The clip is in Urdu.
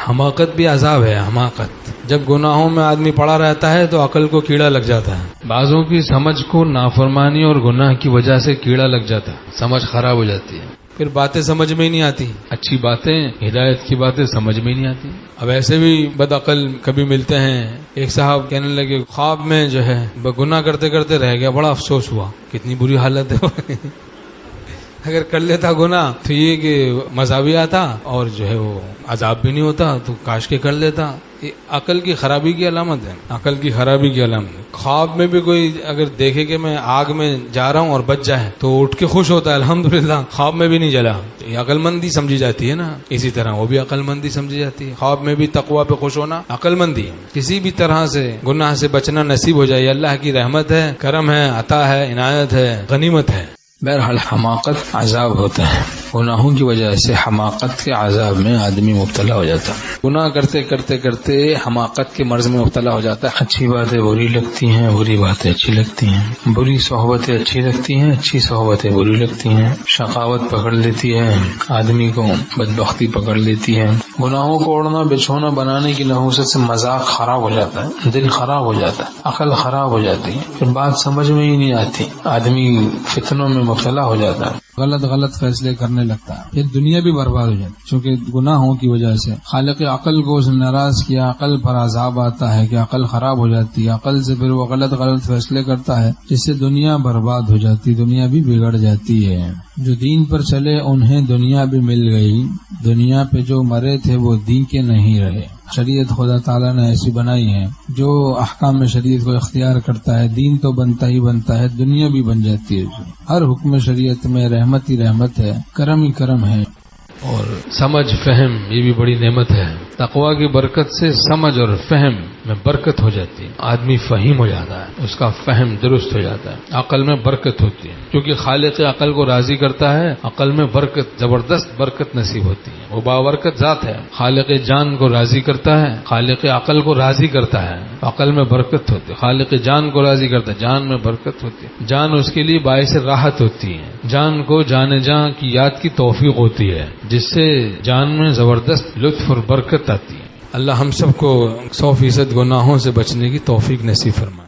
حماقت بھی عذاب ہے. حماقت جب گناہوں میں آدمی پڑا رہتا ہے تو عقل کو کیڑا لگ جاتا ہے. بعضوں کی سمجھ کو نافرمانی اور گناہ کی وجہ سے کیڑا لگ جاتا ہے, سمجھ خراب ہو جاتی ہے, پھر باتیں سمجھ میں ہی نہیں آتی, اچھی باتیں ہدایت کی باتیں سمجھ میں ہی نہیں آتی. اب ایسے بھی بد عقل کبھی ملتے ہیں. ایک صاحب کہنے لگے خواب میں جو ہے گناہ کرتے کرتے رہ گیا, بڑا افسوس ہوا. کتنی بری حالت ہے. اگر کر لیتا گناہ تو یہ کہ مزہ بھی آتا اور جو ہے وہ عذاب بھی نہیں ہوتا, تو کاش کے کر لیتا. یہ عقل کی خرابی کی علامت ہے, عقل کی خرابی کی علامت. خواب میں بھی کوئی اگر دیکھے کہ میں آگ میں جا رہا ہوں اور بچ جائے تو اٹھ کے خوش ہوتا ہے, الحمدللہ خواب میں بھی نہیں جلا. یہ عقل مندی سمجھی جاتی ہے نا. اسی طرح وہ بھی عقل مندی سمجھی جاتی ہے. خواب میں بھی تقویٰ پہ خوش ہونا عقل مندی ہے. کسی بھی طرح سے گناہ سے بچنا نصیب ہو جائے, اللہ کی رحمت ہے, کرم ہے, عطا ہے, عنایت ہے, غنیمت ہے. بہرحال حماقت عذاب ہوتا ہے. گناہوں کی وجہ سے حماقت کے عذاب میں آدمی مبتلا ہو جاتا ہے. گناہ کرتے کرتے کرتے حماقت کے مرض میں مبتلا ہو جاتا ہے. اچھی باتیں بری لگتی ہیں, بری باتیں اچھی لگتی ہیں, بری صحبتیں اچھی لگتی ہیں, اچھی صحبتیں بری لگتی ہیں. شقاوت پکڑ لیتی ہے آدمی کو, بدبختی پکڑ لیتی ہے. گناہوں کو اوڑھنا بچھونا بنانے کی نحوست سے مزاج خراب ہو جاتا ہے, دل خراب ہو جاتا ہے, عقل خراب ہو جاتی ہے, پھر بات سمجھ میں ہی نہیں آتی. آدمی فتنوں میں مبتلا ہو جاتا ہے, غلط فیصلے کرنے لگتا ہے, پھر دنیا بھی برباد ہو جاتی ہے. چونکہ گناہوں کی وجہ سے خالق عقل کو اس نے ناراض کیا, عقل پر عذاب آتا ہے کہ عقل خراب ہو جاتی ہے. عقل سے پھر وہ غلط فیصلے کرتا ہے جس سے دنیا برباد ہو جاتی, دنیا بھی بگڑ جاتی ہے. جو دین پر چلے انہیں دنیا بھی مل گئی, دنیا پہ جو مرے تھے وہ دین کے نہیں رہے. شریعت خدا تعالیٰ نے ایسی بنائی ہے, جو احکام شریعت کو اختیار کرتا ہے دین تو بنتا ہی بنتا ہے, دنیا بھی بن جاتی ہے. ہر حکم شریعت میں رحمت ہی رحمت ہے, کرم ہی کرم ہے. اور سمجھ فہم یہ بھی بڑی نعمت ہے. تقویٰ کی برکت سے سمجھ اور فہم میں برکت ہو جاتی ہے. آدمی فہیم ہو جاتا ہے, اس کا فہم درست ہو جاتا ہے, عقل میں برکت ہوتی ہے. کیونکہ خالق عقل کو راضی کرتا ہے, عقل میں برکت, زبردست برکت نصیب ہوتی ہے. وہ بابرکت ذات ہے. خالق جان کو راضی کرتا ہے, خالق عقل کو راضی کرتا ہے, عقل میں برکت ہوتی ہے. خالق جان کو راضی کرتا ہے, جان میں برکت ہوتی ہے. جان اس کے لیے باعث راحت ہوتی ہے. جان کو جان جان کی یاد کی توفیق ہوتی ہے, جس سے جان میں زبردست لطف اور برکت آتی ہے. اللہ ہم سب کو 100% گناہوں سے بچنے کی توفیق نصیب فرمائے.